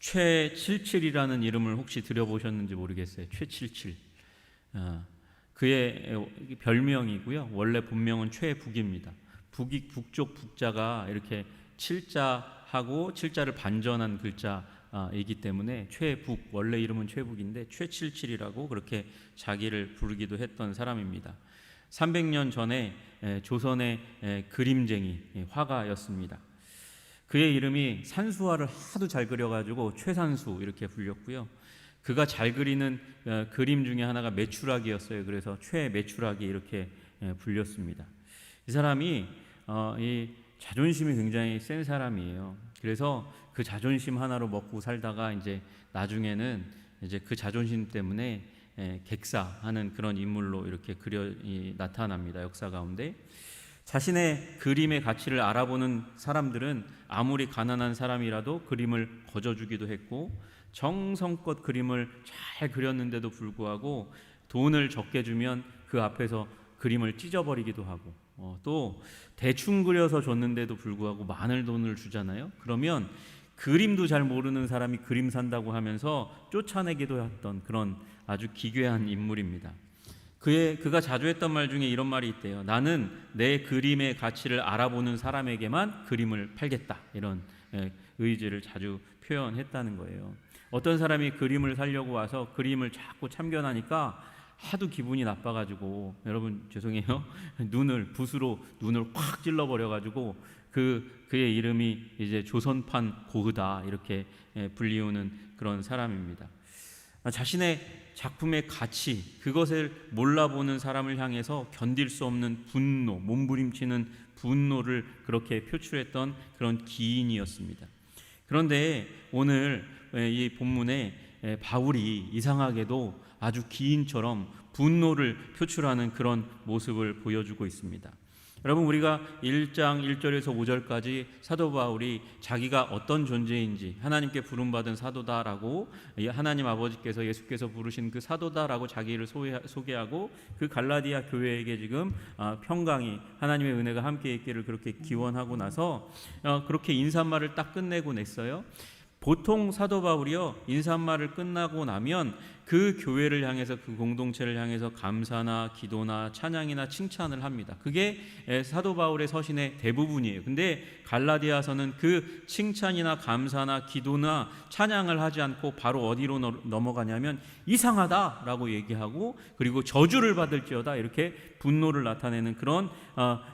최77이라는 이름을 혹시 들어보셨는지 모르겠어요. 최77. 그의 별명이고요. 원래 본명은 최북입니다. 북쪽 북자가 이렇게 칠자하고 칠자를 반전한 글자이기 때문에 최북, 원래 이름은 최북인데 최77이라고 그렇게 자기를 부르기도 했던 사람입니다. 300년 전에 조선의 그림쟁이 화가였습니다. 그의 이름이 산수화를 하도 잘 그려가지고 최산수 이렇게 불렸고요. 그가 잘 그리는 그림 중에 하나가 메추라기였어요. 그래서 최메추라기 이렇게 불렸습니다. 이 사람이 이 자존심이 굉장히 센 사람이에요. 그래서 그 자존심 하나로 먹고 살다가 이제 나중에는 이제 그 자존심 때문에 객사하는 그런 인물로 이렇게 나타납니다. 역사 가운데. 자신의 그림의 가치를 알아보는 사람들은 아무리 가난한 사람이라도 그림을 거저주기도 했고, 정성껏 그림을 잘 그렸는데도 불구하고 돈을 적게 주면 그 앞에서 그림을 찢어버리기도 하고, 또 대충 그려서 줬는데도 불구하고 많은 돈을 주잖아요. 그러면 그림도 잘 모르는 사람이 그림 산다고 하면서 쫓아내기도 했던 그런 아주 기괴한 인물입니다. 그가 자주 했던 말 중에 이런 말이 있대요. 나는 내 그림의 가치를 알아보는 사람에게만 그림을 팔겠다. 이런 의지를 자주 표현했다는 거예요. 어떤 사람이 그림을 사려고 와서 그림을 자꾸 참견하니까 하도 기분이 나빠가지고, 여러분 죄송해요, 붓으로 눈을 확 찔러버려가지고 그의 이름이 이제 조선판 고흐다 이렇게 불리우는 그런 사람입니다. 자신의 작품의 가치, 그것을 몰라보는 사람을 향해서 견딜 수 없는 분노, 몸부림치는 분노를 그렇게 표출했던 그런 기인이었습니다. 그런데 오늘 이 본문에 바울이 이상하게도 아주 기인처럼 분노를 표출하는 그런 모습을 보여주고 있습니다. 여러분, 우리가 1장 1절에서 5절까지 사도 바울이 자기가 어떤 존재인지, 하나님께 부름받은 사도다라고, 하나님 아버지께서 예수께서 부르신 그 사도다라고 자기를 소개하고, 그 갈라디아 교회에게 지금 평강이, 하나님의 은혜가 함께 있기를 그렇게 기원하고 나서 그렇게 인사말을 딱 끝내고 냈어요. 보통 사도 바울이요, 인사말을 끝나고 나면 그 교회를 향해서, 그 공동체를 향해서 감사나 기도나 찬양이나 칭찬을 합니다. 그게 사도 바울의 서신의 대부분이에요. 근데 갈라디아서는 그 칭찬이나 감사나 기도나 찬양을 하지 않고 바로 어디로 넘어가냐면 이상하다라고 얘기하고, 그리고 저주를 받을지어다 이렇게 분노를 나타내는 그런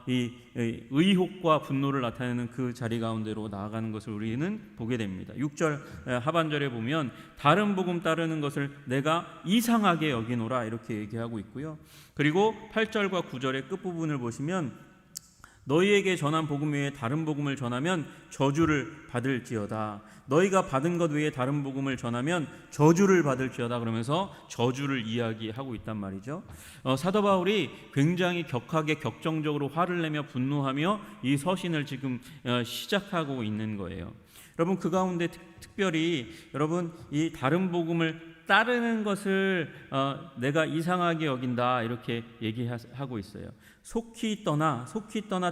이 의혹과 분노를 나타내는 그 자리 가운데로 나아가는 것을 우리는 보게 됩니다. 6절 하반절에 보면 다른 복음 따르는 것을 내가 이상하게 여기노라 이렇게 얘기하고 있고요. 그리고 8절과 9절의 끝부분을 보시면 너희에게 전한 복음 외에 다른 복음을 전하면 저주를 받을지어다. 너희가 받은 것 외에 다른 복음을 전하면 저주를 받을지어다. 그러면서 저주를 이야기하고 있단 말이죠. 사도 바울이 굉장히 격하게 격정적으로 화를 내며 분노하며 이 서신을 지금 시작하고 있는 거예요. 여러분, 그 가운데 특별히 여러분, 이 다른 복음을 따르는 것을 내가 이상하게 여긴다 이렇게 얘기하고 있어요. 속히 떠나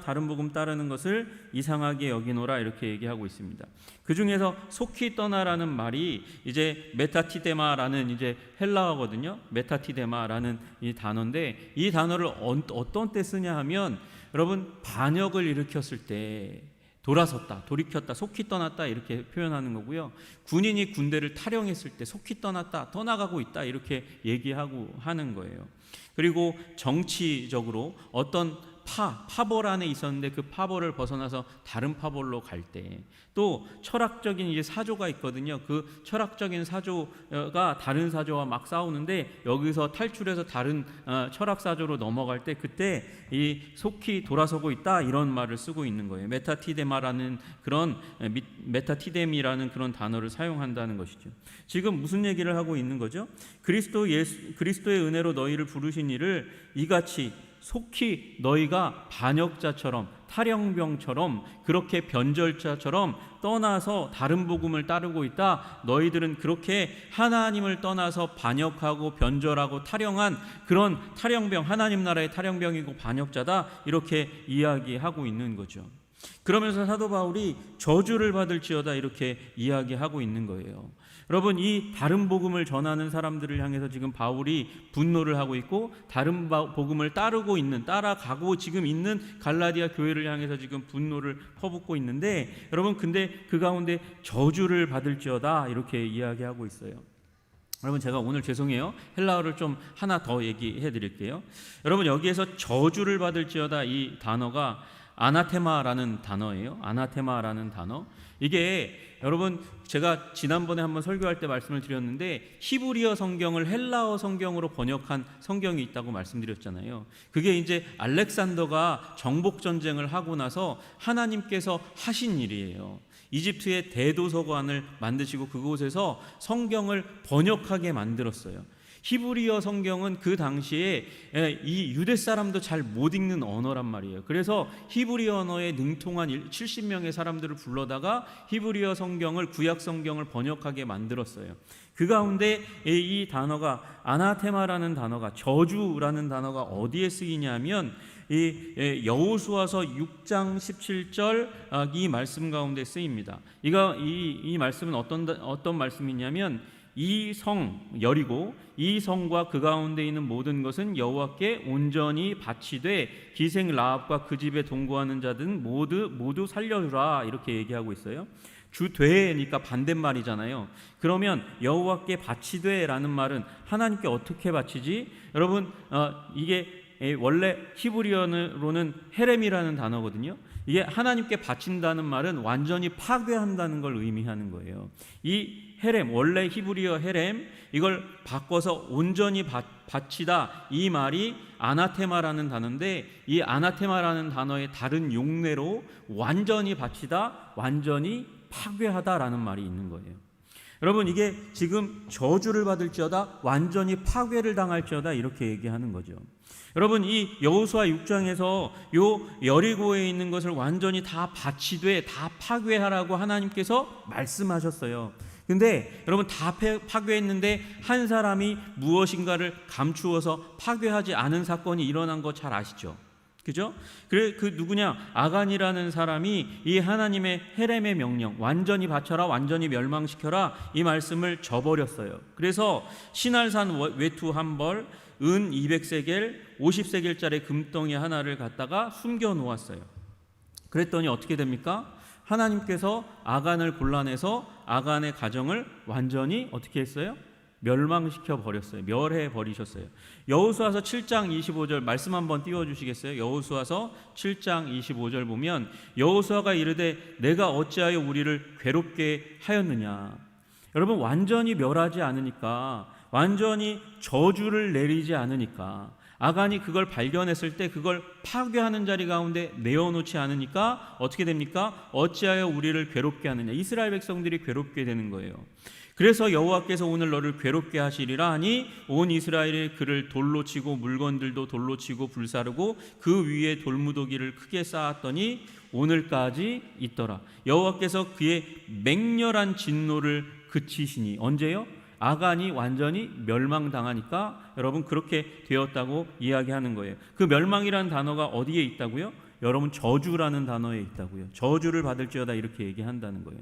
다른 복음 따르는 것을 이상하게 여기노라 이렇게 얘기하고 있습니다. 그 중에서 속히 떠나라는 말이 이제 메타티데마라는 이제 헬라어거든요. 메타티데마라는 이 단어인데, 이 단어를 어떤 때 쓰냐 하면, 여러분, 반역을 일으켰을 때 돌아섰다, 돌이켰다, 속히 떠났다 이렇게 표현하는 거고요. 군인이 군대를 탈영했을 때 속히 떠났다, 떠나가고 있다 이렇게 얘기하고 하는 거예요. 그리고 정치적으로 어떤 파벌 안에 있었는데 그 파벌을 벗어나서 다른 파벌로 갈 때, 또 철학적인 이제 사조가 있거든요. 그 철학적인 사조가 다른 사조와 막 싸우는데 여기서 탈출해서 다른 철학 사조로 넘어갈 때, 그때 이 속히 돌아서고 있다 이런 말을 쓰고 있는 거예요. 메타티데마라는 그런 메타티데미라는 그런 단어를 사용한다는 것이죠. 지금 무슨 얘기를 하고 있는 거죠? 그리스도의 은혜로 너희를 부르신 이를 이같이 속히 너희가 반역자처럼, 탈영병처럼, 그렇게 변절자처럼 떠나서 다른 복음을 따르고 있다. 너희들은 그렇게 하나님을 떠나서 반역하고 변절하고 탈영한 그런 탈영병, 하나님 나라의 탈영병이고 반역자다 이렇게 이야기하고 있는 거죠. 그러면서 사도 바울이 저주를 받을지어다 이렇게 이야기하고 있는 거예요. 여러분, 이 다른 복음을 전하는 사람들을 향해서 지금 바울이 분노를 하고 있고, 다른 복음을 따라가고 지금 있는 갈라디아 교회를 향해서 지금 분노를 퍼붓고 있는데, 여러분, 근데 그 가운데 저주를 받을지어다 이렇게 이야기하고 있어요. 여러분, 제가 오늘 죄송해요. 헬라어를 좀 하나 더 얘기해 드릴게요. 여러분, 여기에서 저주를 받을지어다 이 단어가 아나테마라는 단어예요. 아나테마라는 단어. 이게 여러분, 제가 지난번에 한번 설교할 때 말씀을 드렸는데, 히브리어 성경을 헬라어 성경으로 번역한 성경이 있다고 말씀드렸잖아요. 그게 이제 알렉산더가 정복 전쟁을 하고 나서 하나님께서 하신 일이에요. 이집트의 대도서관을 만드시고 그곳에서 성경을 번역하게 만들었어요. 히브리어 성경은 그 당시에 이 유대 사람도 잘 못 읽는 언어란 말이에요. 그래서 히브리어 언어에 능통한 70명의 사람들을 불러다가 히브리어 성경을, 구약 성경을 번역하게 만들었어요. 그 가운데 이 단어가 아나테마라는 단어가, 저주라는 단어가 어디에 쓰이냐면 이 여호수아서 6장 17절 이 말씀 가운데 쓰입니다. 이 말씀은 어떤 말씀이냐면, 이 성 여리고 이 성과 그 가운데 있는 모든 것은 여호와께 온전히 바치되 기생 라합과 그 집에 동거하는 자들은 모두 살려주라 이렇게 얘기하고 있어요. 주되니까 반대말이잖아요. 그러면 여호와께 바치되라는 말은 하나님께 어떻게 바치지? 여러분, 이게 원래 히브리어로는 헤렘이라는 단어거든요. 이게 하나님께 바친다는 말은 완전히 파괴한다는 걸 의미하는 거예요. 이 헤렘, 원래 히브리어 헤렘, 이걸 바꿔서 온전히 바치다, 이 말이 아나테마라는 단어인데, 이 아나테마라는 단어의 다른 용례로 완전히 바치다, 완전히 파괴하다라는 말이 있는 거예요. 여러분, 이게 지금 저주를 받을지어다, 완전히 파괴를 당할지어다 이렇게 얘기하는 거죠. 여러분, 이 여호수아 6장에서 요 여리고에 있는 것을 완전히 다 바치되 다 파괴하라고 하나님께서 말씀하셨어요. 근데 여러분, 다 파괴했는데 한 사람이 무엇인가를 감추어서 파괴하지 않은 사건이 일어난 거 잘 아시죠? 그죠? 그래, 그 누구냐? 아간이라는 사람이 이 하나님의 헤렘의 명령, 완전히 바쳐라, 완전히 멸망시켜라, 이 말씀을 저버렸어요. 그래서 신할산 외투 한 벌, 은 200세겔, 50세겔짜리 금덩이 하나를 갖다가 숨겨 놓았어요. 그랬더니 어떻게 됩니까? 하나님께서 아간을 골라내서 아간의 가정을 완전히 어떻게 했어요? 멸망시켜 버렸어요. 멸해 버리셨어요. 여호수아서 7장 25절 말씀 한번 띄워 주시겠어요? 여호수아서 7장 25절 보면, 여호수아가 이르되 내가 어찌하여 우리를 괴롭게 하였느냐. 여러분, 완전히 멸하지 않으니까, 완전히 저주를 내리지 않으니까, 아간이 그걸 발견했을 때 그걸 파괴하는 자리 가운데 내어놓지 않으니까 어떻게 됩니까? 어찌하여 우리를 괴롭게 하느냐. 이스라엘 백성들이 괴롭게 되는 거예요. 그래서 여호와께서 오늘 너를 괴롭게 하시리라 하니 온 이스라엘이 그를 돌로 치고 물건들도 돌로 치고 불사르고 그 위에 돌무더기를 크게 쌓았더니 오늘까지 있더라. 여호와께서 그의 맹렬한 진노를 그치시니, 언제요? 아간이 완전히 멸망당하니까 여러분, 그렇게 되었다고 이야기하는 거예요. 그 멸망이라는 단어가 어디에 있다고요? 여러분, 저주라는 단어에 있다고요. 저주를 받을지어다 이렇게 얘기한다는 거예요.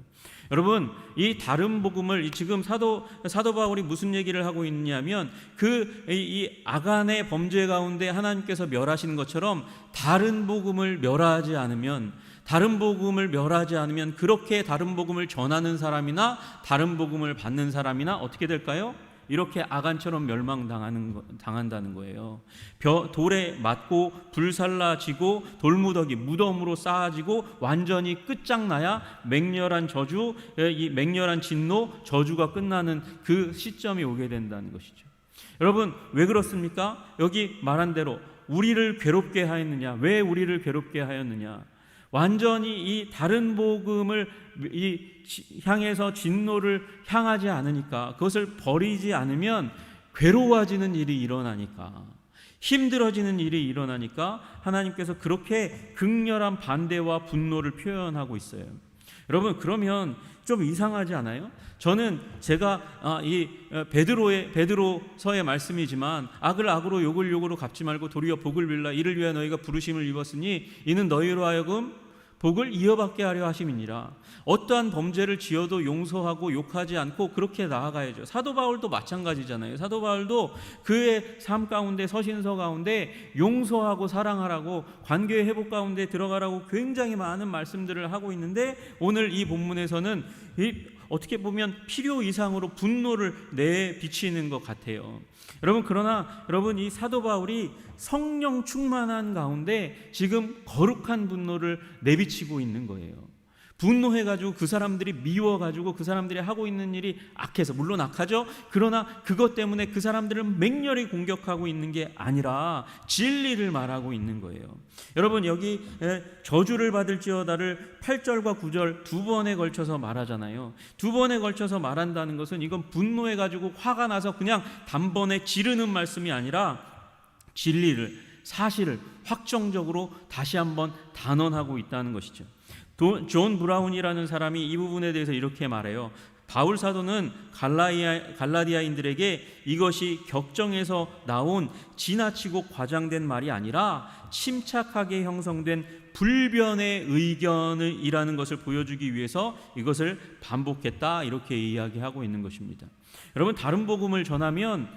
여러분, 이 다른 복음을 지금 사도 바울이 무슨 얘기를 하고 있냐면, 이 아간의 범죄 가운데 하나님께서 멸하시는 것처럼 다른 복음을 멸하지 않으면, 그렇게 다른 복음을 전하는 사람이나 다른 복음을 받는 사람이나 어떻게 될까요? 이렇게 아간처럼 멸망당한다는 거예요. 돌에 맞고 불살라지고 돌무더기, 무덤으로 쌓아지고 완전히 끝장나야 맹렬한 저주, 이 맹렬한 진노, 저주가 끝나는 그 시점이 오게 된다는 것이죠. 여러분, 왜 그렇습니까? 여기 말한 대로 우리를 괴롭게 하였느냐. 왜 우리를 괴롭게 하였느냐? 완전히 이 다른 복음을 향해서 진노를 향하지 않으니까, 그것을 버리지 않으면 괴로워지는 일이 일어나니까, 힘들어지는 일이 일어나니까 하나님께서 그렇게 극렬한 반대와 분노를 표현하고 있어요. 여러분, 그러면 좀 이상하지 않아요? 저는 제가 이 베드로서의 말씀이지만, 악을 악으로 욕을 욕으로 갚지 말고 도리어 복을 빌라. 이를 위하여 너희가 부르심을 입었으니 이는 너희로 하여금 복을 이어받게 하려 하심이니라. 어떠한 범죄를 지어도 용서하고 욕하지 않고 그렇게 나아가야죠. 사도 바울도 마찬가지잖아요. 사도 바울도 그의 삶 가운데, 서신서 가운데 용서하고 사랑하라고, 관계의 회복 가운데 들어가라고 굉장히 많은 말씀들을 하고 있는데, 오늘 이 본문에서는 어떻게 보면 필요 이상으로 분노를 내비치는 것 같아요. 여러분, 그러나 여러분, 이 사도 바울이 성령 충만한 가운데 지금 거룩한 분노를 내비치고 있는 거예요. 분노해가지고 그 사람들이 미워가지고 그 사람들이 하고 있는 일이 악해서, 물론 악하죠. 그러나 그것 때문에 그 사람들을 맹렬히 공격하고 있는 게 아니라 진리를 말하고 있는 거예요. 여러분, 여기 저주를 받을지어다를 8절과 9절 두 번에 걸쳐서 말하잖아요. 두 번에 걸쳐서 말한다는 것은 이건 분노해가지고 화가 나서 그냥 단번에 지르는 말씀이 아니라 진리를, 사실을 확정적으로 다시 한번 단언하고 있다는 것이죠. 존 브라운이라는 사람이 이 부분에 대해서 이렇게 말해요. 바울 사도는 갈라디아인들에게 이것이 격정에서 나온 지나치고 과장된 말이 아니라 침착하게 형성된 불변의 의견이라는 것을 보여주기 위해서 이것을 반복했다, 이렇게 이야기하고 있는 것입니다. 여러분, 다른 복음을 전하면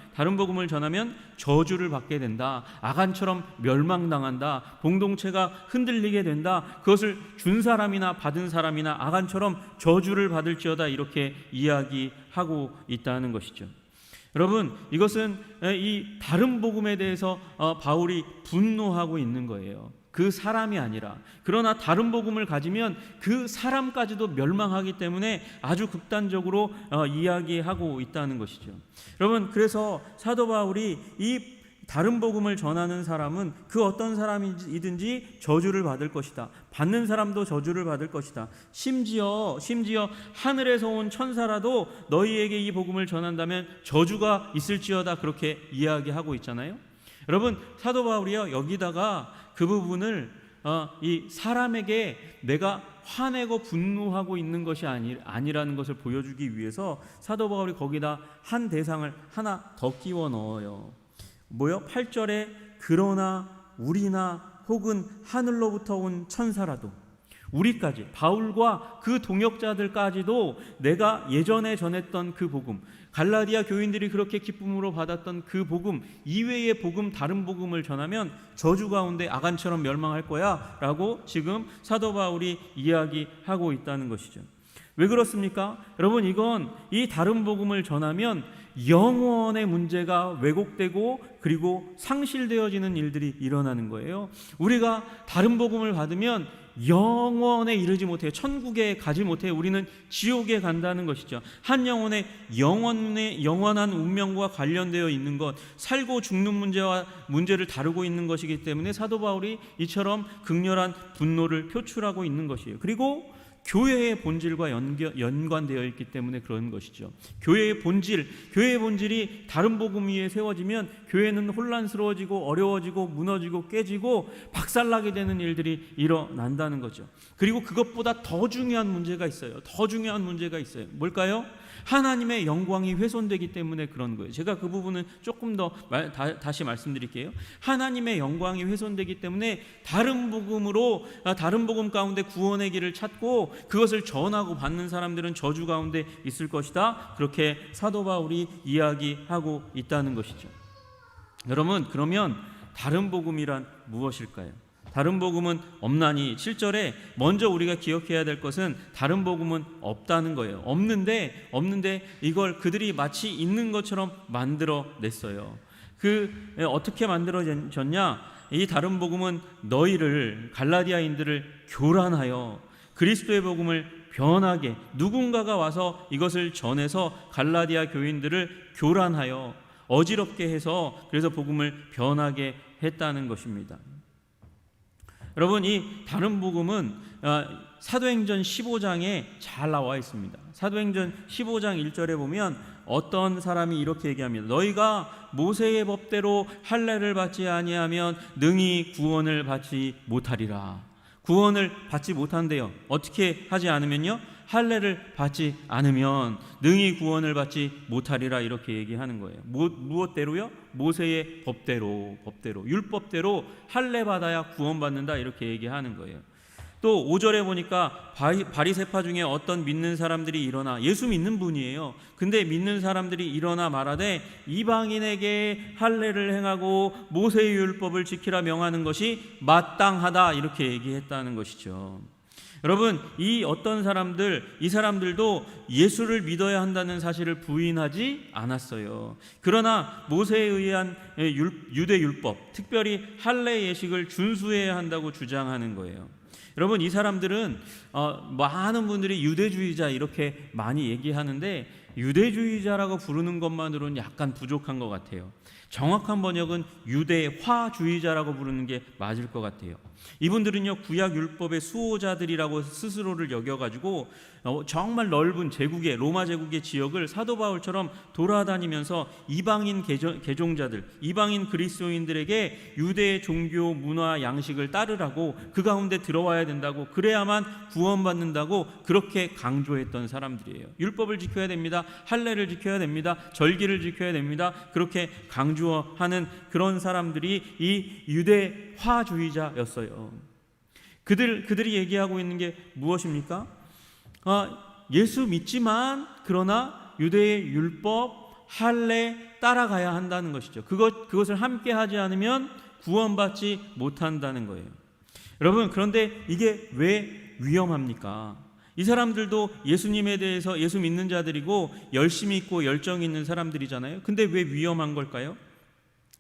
저주를 받게 된다, 아간처럼 멸망당한다, 공동체가 흔들리게 된다, 그것을 준 사람이나 받은 사람이나 아간처럼 저주를 받을지어다, 이렇게 이야기하고 있다는 것이죠. 여러분, 이것은 이 다른 복음에 대해서 바울이 분노하고 있는 거예요. 그 사람이 아니라. 그러나 다른 복음을 가지면 그 사람까지도 멸망하기 때문에 아주 극단적으로 이야기하고 있다는 것이죠. 여러분, 그래서 사도 바울이 이 다른 복음을 전하는 사람은 그 어떤 사람이든지 저주를 받을 것이다, 받는 사람도 저주를 받을 것이다, 심지어 하늘에서 온 천사라도 너희에게 이 복음을 전한다면 저주가 있을지어다, 그렇게 이야기하고 있잖아요. 여러분, 사도 바울이요, 여기다가 그 부분을 이 사람에게 내가 화내고 분노하고 있는 것이 아니라는 것을 보여주기 위해서 사도 바울이 거기다 한 대상을 하나 더 끼워 넣어요. 뭐요? 8절에 그러나 우리나 혹은 하늘로부터 온 천사라도, 우리까지, 바울과 그 동역자들까지도 내가 예전에 전했던 그 복음, 갈라디아 교인들이 그렇게 기쁨으로 받았던 그 복음 이외의 복음, 다른 복음을 전하면 저주 가운데 아간처럼 멸망할 거야 라고 지금 사도 바울이 이야기하고 있다는 것이죠. 왜 그렇습니까? 여러분, 이건 이 다른 복음을 전하면 영원의 문제가 왜곡되고 그리고 상실되어지는 일들이 일어나는 거예요. 우리가 다른 복음을 받으면 영원에 이르지 못해요. 천국에 가지 못해요. 우리는 지옥에 간다는 것이죠. 한 영혼의 영원한 운명과 관련되어 있는 것, 살고 죽는 문제를 다루고 있는 것이기 때문에 사도 바울이 이처럼 극렬한 분노를 표출하고 있는 것이에요. 그리고 교회의 본질과 연관되어 있기 때문에 그런 것이죠. 교회의 본질이 다른 복음 위에 세워지면 교회는 혼란스러워지고 어려워지고 무너지고 깨지고 박살나게 되는 일들이 일어난다는 거죠. 그리고 그것보다 더 중요한 문제가 있어요. 뭘까요? 하나님의 영광이 훼손되기 때문에 그런 거예요. 제가 그 부분은 조금 더 다시 말씀드릴게요. 하나님의 영광이 훼손되기 때문에 다른 복음 가운데 구원의 길을 찾고 그것을 전하고 받는 사람들은 저주 가운데 있을 것이다, 그렇게 사도 바울이 이야기하고 있다는 것이죠. 여러분, 그러면 다른 복음이란 무엇일까요? 다른 복음은 없나니, 7절에 먼저 우리가 기억해야 될 것은 다른 복음은 없다는 거예요. 없는데 이걸 그들이 마치 있는 것처럼 만들어냈어요. 어떻게 만들어졌냐? 이 다른 복음은 너희를, 갈라디아인들을 교란하여 그리스도의 복음을 변하게, 누군가가 와서 이것을 전해서 갈라디아 교인들을 교란하여 어지럽게 해서 그래서 복음을 변하게 했다는 것입니다. 여러분, 이 다른 복음은 사도행전 15장에 잘 나와 있습니다. 사도행전 15장 1절에 보면 어떤 사람이 이렇게 얘기합니다. 너희가 모세의 법대로 할례를 받지 아니하면 능히 구원을 받지 못하리라. 구원을 받지 못한대요. 어떻게 하지 않으면요? 할례를 받지 않으면 능히 구원을 받지 못하리라, 이렇게 얘기하는 거예요. 무엇대로요? 모세의 법대로 율법대로 할례 받아야 구원받는다, 이렇게 얘기하는 거예요. 또 5절에 보니까 바리새파 중에 어떤 믿는 사람들이 일어나, 예수 믿는 분이에요. 근데 믿는 사람들이 일어나 말하되 이방인에게 할례를 행하고 모세의 율법을 지키라 명하는 것이 마땅하다, 이렇게 얘기했다는 것이죠. 여러분, 이 어떤 사람들, 이 사람들도 예수를 믿어야 한다는 사실을 부인하지 않았어요. 그러나 모세에 의한 유대 율법, 특별히 할례 예식을 준수해야 한다고 주장하는 거예요. 여러분, 이 사람들은 많은 분들이 유대주의자 이렇게 많이 얘기하는데 유대주의자라고 부르는 것만으로는 약간 부족한 것 같아요. 정확한 번역은 유대화주의자라고 부르는 게 맞을 것 같아요. 이분들은요, 구약 율법의 수호자들이라고 스스로를 여겨가지고 정말 넓은 제국의, 로마 제국의 지역을 사도 바울처럼 돌아다니면서 이방인 개종자들, 이방인 그리스도인들에게 유대의 종교, 문화, 양식을 따르라고, 그 가운데 들어와야 된다고, 그래야만 구원받는다고 그렇게 강조했던 사람들이에요. 율법을 지켜야 됩니다. 할례를 지켜야 됩니다. 절기를 지켜야 됩니다. 그렇게 강조하는 그런 사람들이 이 유대화주의자였어요. 그들이 얘기하고 있는 게 무엇입니까? 예수 믿지만 그러나 유대의 율법, 할례 따라가야 한다는 것이죠. 그것을 함께 하지 않으면 구원받지 못한다는 거예요. 여러분, 그런데 이게 왜 위험합니까? 이 사람들도 예수님에 대해서, 예수 믿는 자들이고 열심히 있고 열정이 있는 사람들이잖아요. 근데 왜 위험한 걸까요?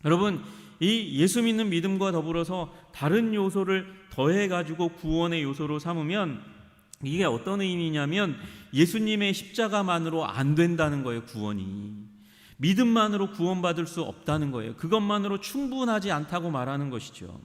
여러분, 이 예수 믿는 믿음과 더불어서 다른 요소를 더해가지고 구원의 요소로 삼으면 이게 어떤 의미냐면 예수님의 십자가만으로 안 된다는 거예요. 구원이 믿음만으로 구원받을 수 없다는 거예요. 그것만으로 충분하지 않다고 말하는 것이죠.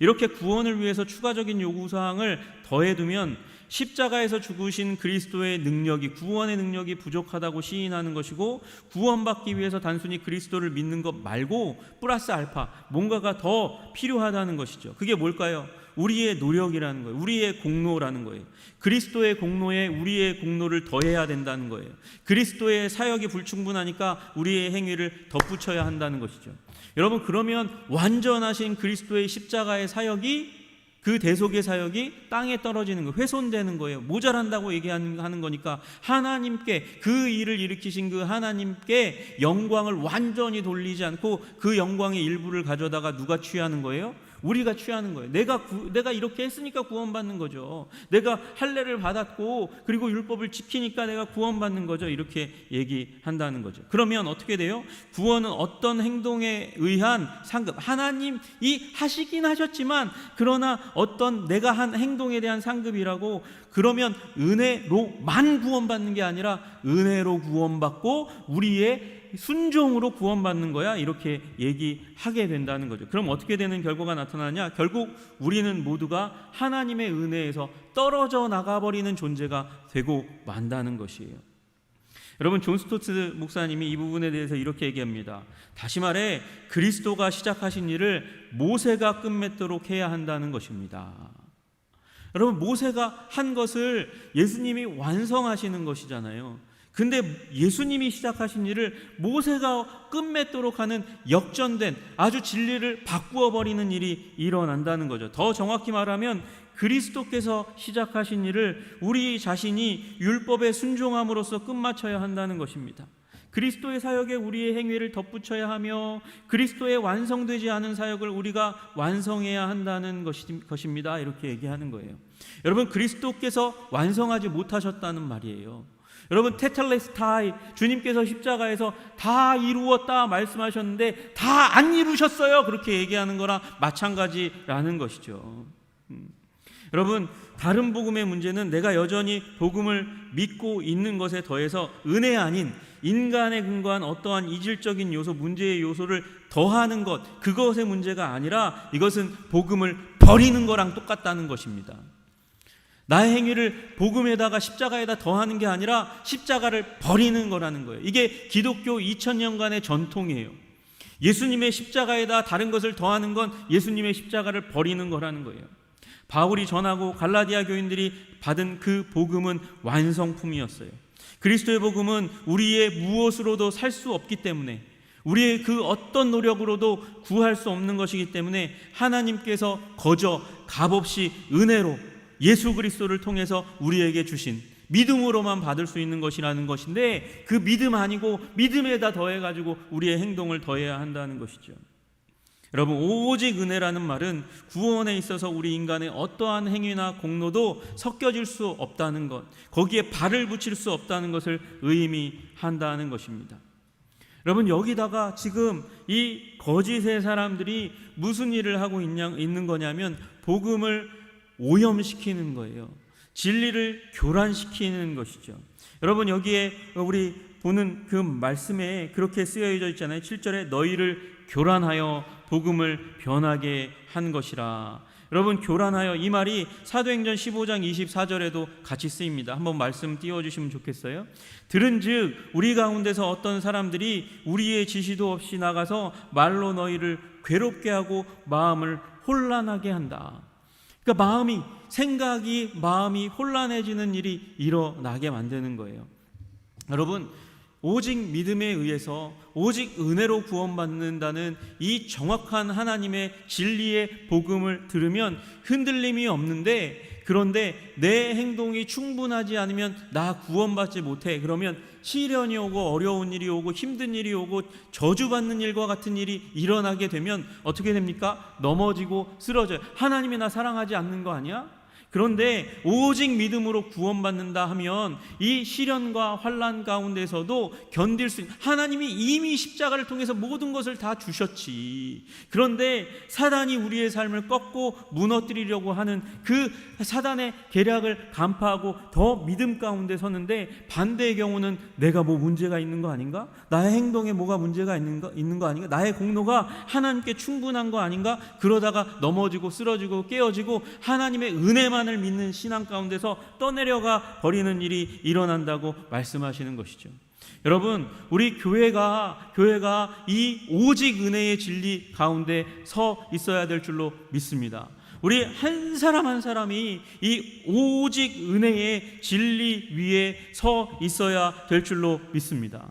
이렇게 구원을 위해서 추가적인 요구사항을 더해두면 십자가에서 죽으신 그리스도의 능력이, 구원의 능력이 부족하다고 시인하는 것이고, 구원받기 위해서 단순히 그리스도를 믿는 것 말고 플러스 알파 뭔가가 더 필요하다는 것이죠. 그게 뭘까요? 우리의 노력이라는 거예요. 우리의 공로라는 거예요. 그리스도의 공로에 우리의 공로를 더해야 된다는 거예요. 그리스도의 사역이 불충분하니까 우리의 행위를 덧붙여야 한다는 것이죠. 여러분, 그러면 완전하신 그리스도의 십자가의 사역이, 그 대속의 사역이 땅에 떨어지는 거예요. 훼손되는 거예요. 모자란다고 얘기하는 거니까 하나님께, 그 일을 일으키신 그 하나님께 영광을 완전히 돌리지 않고 그 영광의 일부를 가져다가 누가 취하는 거예요? 우리가 취하는 거예요. 내가 이렇게 했으니까 구원받는 거죠. 내가 할례를 받았고 그리고 율법을 지키니까 내가 구원받는 거죠. 이렇게 얘기한다는 거죠. 그러면 어떻게 돼요? 구원은 어떤 행동에 의한 상급, 하나님이 하시긴 하셨지만 그러나 어떤 내가 한 행동에 대한 상급이라고, 그러면 은혜로만 구원받는 게 아니라 은혜로 구원받고 우리의 순종으로 구원받는 거야, 이렇게 얘기하게 된다는 거죠. 그럼 어떻게 되는 결과가 나타나냐? 결국 우리는 모두가 하나님의 은혜에서 떨어져 나가버리는 존재가 되고 만다는 것이에요. 여러분, 존 스토츠 목사님이 이 부분에 대해서 이렇게 얘기합니다. 다시 말해 그리스도가 시작하신 일을 모세가 끝맺도록 해야 한다는 것입니다. 여러분, 모세가 한 것을 예수님이 완성하시는 것이잖아요. 근데 예수님이 시작하신 일을 모세가 끝맺도록 하는 역전된, 아주 진리를 바꾸어 버리는 일이 일어난다는 거죠. 더 정확히 말하면 그리스도께서 시작하신 일을 우리 자신이 율법에 순종함으로써 끝마쳐야 한다는 것입니다. 그리스도의 사역에 우리의 행위를 덧붙여야 하며 그리스도의 완성되지 않은 사역을 우리가 완성해야 한다는 것입니다. 이렇게 얘기하는 거예요. 여러분, 그리스도께서 완성하지 못하셨다는 말이에요. 여러분, 테텔레스타이, 주님께서 십자가에서 다 이루었다 말씀하셨는데 다 안 이루셨어요, 그렇게 얘기하는 거랑 마찬가지라는 것이죠. 여러분, 다른 복음의 문제는 내가 여전히 복음을 믿고 있는 것에 더해서 은혜 아닌 인간에 근거한 어떠한 이질적인 요소, 문제의 요소를 더하는 것, 그것의 문제가 아니라 이것은 복음을 버리는 거랑 똑같다는 것입니다. 나의 행위를 복음에다가 십자가에다 더하는 게 아니라 십자가를 버리는 거라는 거예요. 이게 기독교 2000년간의 전통이에요. 예수님의 십자가에다 다른 것을 더하는 건 예수님의 십자가를 버리는 거라는 거예요. 바울이 전하고 갈라디아 교인들이 받은 그 복음은 완성품이었어요. 그리스도의 복음은 우리의 무엇으로도 살 수 없기 때문에, 우리의 그 어떤 노력으로도 구할 수 없는 것이기 때문에 하나님께서 거저 값없이 은혜로 예수 그리스도를 통해서 우리에게 주신 믿음으로만 받을 수 있는 것이라는 것인데, 그 믿음 아니고 믿음에다 더해가지고 우리의 행동을 더해야 한다는 것이죠. 여러분, 오직 은혜라는 말은 구원에 있어서 우리 인간의 어떠한 행위나 공로도 섞여질 수 없다는 것, 거기에 발을 붙일 수 없다는 것을 의미한다는 것입니다. 여러분, 여기다가 지금 이 거짓의 사람들이 무슨 일을 하고 있는 거냐면 복음을 오염시키는 거예요. 진리를 교란시키는 것이죠. 여러분, 여기에 우리 보는 그 말씀에 그렇게 쓰여져 있잖아요. 7절에 너희를 교란하여 복음을 변하게 한 것이라. 여러분, 교란하여, 이 말이 사도행전 15장 24절에도 같이 쓰입니다. 한번 말씀 띄워주시면 좋겠어요. 들은즉 우리 가운데서 어떤 사람들이 우리의 지시도 없이 나가서 말로 너희를 괴롭게 하고 마음을 혼란하게 한다. 그러니까 마음이 혼란해지는 일이 일어나게 만드는 거예요. 여러분, 오직 믿음에 의해서 오직 은혜로 구원받는다는 이 정확한 하나님의 진리의 복음을 들으면 흔들림이 없는데, 그런데 내 행동이 충분하지 않으면 나 구원받지 못해. 그러면 시련이 오고 어려운 일이 오고 힘든 일이 오고 저주받는 일과 같은 일이 일어나게 되면 어떻게 됩니까? 넘어지고 쓰러져요. 하나님이 나 사랑하지 않는 거 아니야? 그런데 오직 믿음으로 구원받는다 하면 이 시련과 환난 가운데서도 견딜 수 있는, 하나님이 이미 십자가를 통해서 모든 것을 다 주셨지. 그런데 사단이 우리의 삶을 꺾고 무너뜨리려고 하는 그 사단의 계략을 간파하고 더 믿음 가운데 서는데, 반대의 경우는 내가 뭐 문제가 있는 거 아닌가? 나의 행동에 뭐가 문제가 있는 거 아닌가? 나의 공로가 하나님께 충분한 거 아닌가? 그러다가 넘어지고 쓰러지고 깨어지고 하나님의 은혜만 을 믿는 신앙 가운데서 떠내려가 버리는 일이 일어난다고 말씀하시는 것이죠. 여러분, 우리 교회가 이 오직 은혜의 진리 가운데 서 있어야 될 줄로 믿습니다. 우리 한 사람 한 사람이 이 오직 은혜의 진리 위에 서 있어야 될 줄로 믿습니다.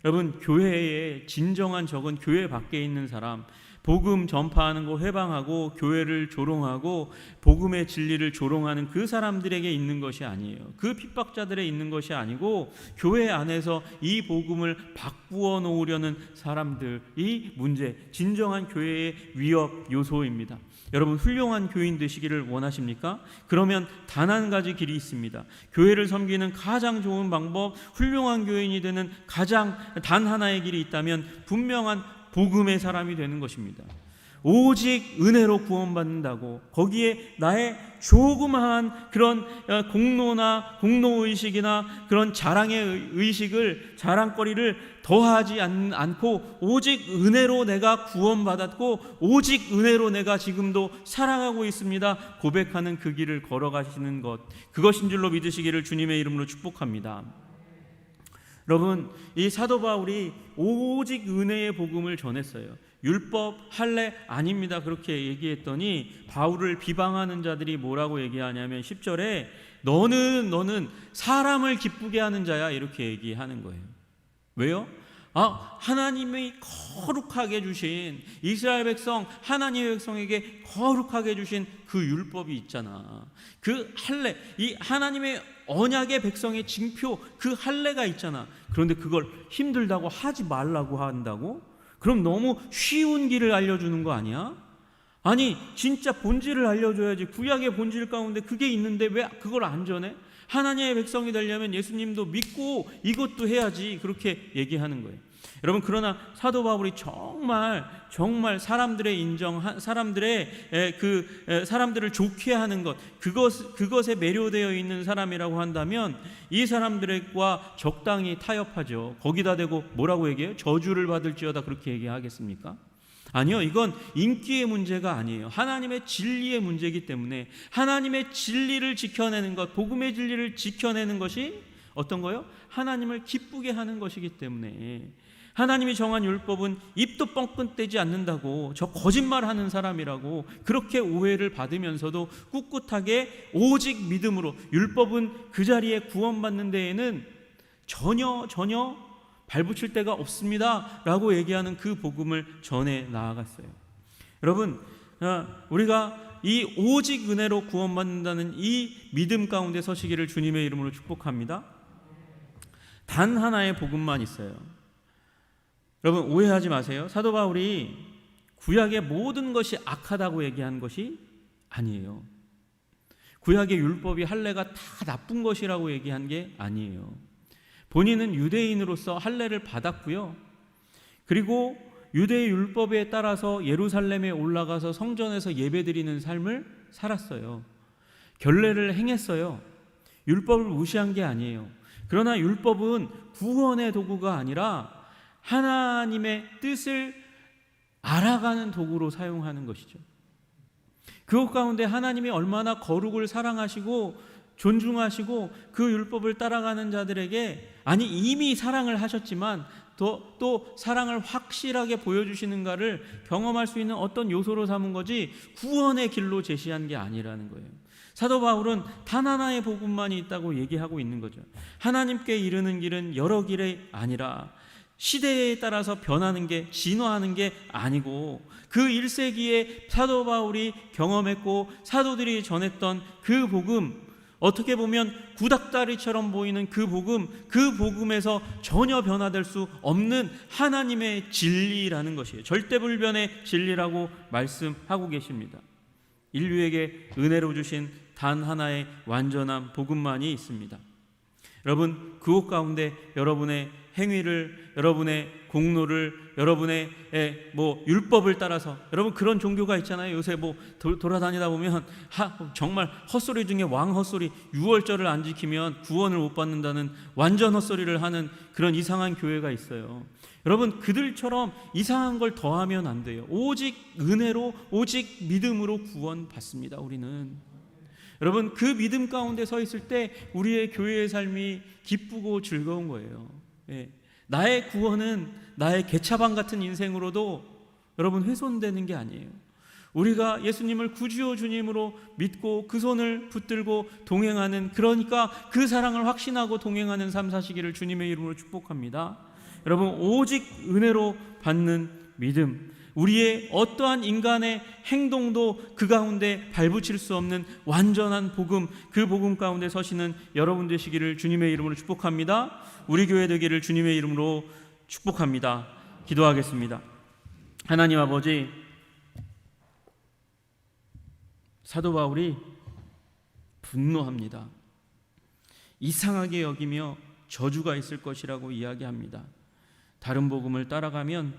여러분, 교회의 진정한 적은 교회 밖에 있는 사람, 복음 전파하는 거 회방하고 교회를 조롱하고 복음의 진리를 조롱하는 그 사람들에게 있는 것이 아니에요. 그 핍박자들에 있는 것이 아니고 교회 안에서 이 복음을 바꾸어 놓으려는 사람들이 문제, 진정한 교회의 위협 요소입니다. 여러분, 훌륭한 교인 되시기를 원하십니까? 그러면 단 한 가지 길이 있습니다. 교회를 섬기는 가장 좋은 방법, 훌륭한 교인이 되는 가장 단 하나의 길이 있다면 분명한 복음의 사람이 되는 것입니다. 오직 은혜로 구원받는다고 거기에 나의 조그마한 그런 공로의식이나 그런 자랑의 의식을, 자랑거리를 더하지 않고 오직 은혜로 내가 구원받았고 오직 은혜로 내가 지금도 살아가고 있습니다 고백하는 그 길을 걸어가시는 것, 그것인 줄로 믿으시기를 주님의 이름으로 축복합니다. 여러분, 이 사도 바울이 오직 은혜의 복음을 전했어요. 율법, 할례 아닙니다 그렇게 얘기했더니 바울을 비방하는 자들이 뭐라고 얘기하냐면 10절에 너는 사람을 기쁘게 하는 자야 이렇게 얘기하는 거예요. 왜요? 하나님이 거룩하게 주신 이스라엘 백성, 하나님의 백성에게 거룩하게 주신 그 율법이 있잖아. 그 할례, 이 하나님의 언약의 백성의 징표, 그 할례가 있잖아. 그런데 그걸 힘들다고 하지 말라고 한다고? 그럼 너무 쉬운 길을 알려주는 거 아니야? 아니, 진짜 본질을 알려줘야지. 구약의 본질 가운데 그게 있는데 왜 그걸 안 전해? 하나님의 백성이 되려면 예수님도 믿고 이것도 해야지 그렇게 얘기하는 거예요. 여러분, 그러나 사도 바울이 정말 사람들의 사람들을 좋게 하는 것, 그것에 매료되어 있는 사람이라고 한다면 이 사람들과 적당히 타협하죠. 거기다 대고 뭐라고 얘기해요? 저주를 받을지어다 그렇게 얘기하겠습니까? 아니요, 이건 인기의 문제가 아니에요. 하나님의 진리의 문제이기 때문에 하나님의 진리를 지켜내는 것, 복음의 진리를 지켜내는 것이 어떤 거요? 하나님을 기쁘게 하는 것이기 때문에 하나님이 정한 율법은 입도 뻥끗 떼지 않는다고, 저 거짓말하는 사람이라고 그렇게 오해를 받으면서도 꿋꿋하게 오직 믿음으로, 율법은 그 자리에 구원받는 데에는 전혀 발붙일 데가 없습니다 라고 얘기하는 그 복음을 전해 나아갔어요. 여러분, 우리가 이 오직 은혜로 구원받는다는 이 믿음 가운데 서시기를 주님의 이름으로 축복합니다. 단 하나의 복음만 있어요. 여러분 오해하지 마세요. 사도 바울이 구약의 모든 것이 악하다고 얘기한 것이 아니에요. 구약의 율법이 할례가 다 나쁜 것이라고 얘기한 게 아니에요. 본인은 유대인으로서 할례를 받았고요. 그리고 유대의 율법에 따라서 예루살렘에 올라가서 성전에서 예배드리는 삶을 살았어요. 결례를 행했어요. 율법을 무시한 게 아니에요. 그러나 율법은 구원의 도구가 아니라 하나님의 뜻을 알아가는 도구로 사용하는 것이죠. 그것 가운데 하나님이 얼마나 거룩을 사랑하시고 존중하시고 그 율법을 따라가는 자들에게 이미 사랑을 하셨지만 또 사랑을 확실하게 보여주시는가를 경험할 수 있는 어떤 요소로 삼은 거지 구원의 길로 제시한 게 아니라는 거예요. 사도 바울은 단 하나의 복음만이 있다고 얘기하고 있는 거죠. 하나님께 이르는 길은 여러 길이 아니라 시대에 따라서 변하는 게 진화하는 게 아니고 그 1세기에 사도 바울이 경험했고 사도들이 전했던 그 복음, 어떻게 보면 구닥다리처럼 보이는 그 복음에서 전혀 변화될 수 없는 하나님의 진리라는 것이에요. 절대불변의 진리라고 말씀하고 계십니다. 인류에게 은혜로 주신 단 하나의 완전한 복음만이 있습니다. 여러분 그것 가운데 여러분의 행위를, 여러분의 공로를, 여러분의 율법을 따라서, 여러분 그런 종교가 있잖아요. 요새 돌아다니다 보면 정말 헛소리 중에 왕 헛소리, 6월절을 안 지키면 구원을 못 받는다는 완전 헛소리를 하는 그런 이상한 교회가 있어요. 여러분 그들처럼 이상한 걸 더하면 안 돼요. 오직 은혜로, 오직 믿음으로 구원받습니다. 우리는 여러분 그 믿음 가운데 서 있을 때 우리의 교회의 삶이 기쁘고 즐거운 거예요. 나의 구원은 나의 개차반 같은 인생으로도 여러분 훼손되는 게 아니에요. 우리가 예수님을 구주요 주님으로 믿고 그 손을 붙들고 동행하는, 그러니까 그 사랑을 확신하고 동행하는 삶 사시기를 주님의 이름으로 축복합니다. 여러분 오직 은혜로 받는 믿음, 우리의 어떠한 인간의 행동도 그 가운데 발붙일 수 없는 완전한 복음, 그 복음 가운데 서시는 여러분 되시기를 주님의 이름으로 축복합니다. 우리 교회 되기를 주님의 이름으로 축복합니다. 기도하겠습니다. 하나님 아버지, 사도 바울이 분노합니다. 이상하게 여기며 저주가 있을 것이라고 이야기합니다. 다른 복음을 따라가면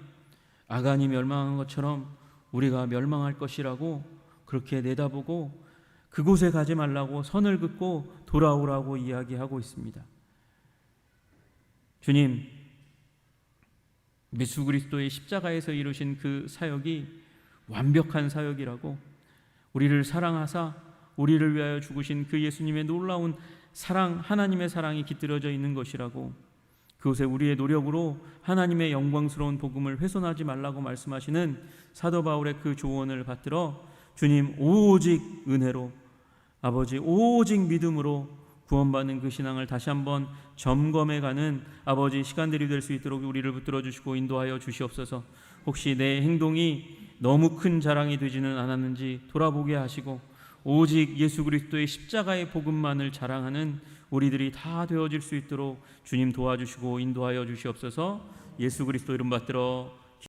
아간이 멸망한 것처럼 우리가 멸망할 것이라고 그렇게 내다보고 그곳에 가지 말라고 선을 긋고 돌아오라고 이야기하고 있습니다. 주님, 예수 그리스도의 십자가에서 이루신 그 사역이 완벽한 사역이라고, 우리를 사랑하사 우리를 위하여 죽으신 그 예수님의 놀라운 사랑, 하나님의 사랑이 깃들여져 있는 것이라고, 그곳에 우리의 노력으로 하나님의 영광스러운 복음을 훼손하지 말라고 말씀하시는 사도 바울의 그 조언을 받들어 주님 오직 은혜로, 아버지 오직 믿음으로 구원받는 그 신앙을 다시 한번 점검해가는 아버지 시간들이 될 수 있도록 우리를 붙들어 주시고 인도하여 주시옵소서. 혹시 내 행동이 너무 큰 자랑이 되지는 않았는지 돌아보게 하시고 오직 예수 그리스도의 십자가의 복음만을 자랑하는 우리들이 다 되어질 수 있도록 주님 도와주시고 인도하여 주시옵소서. 예수 그리스도 이름 받들어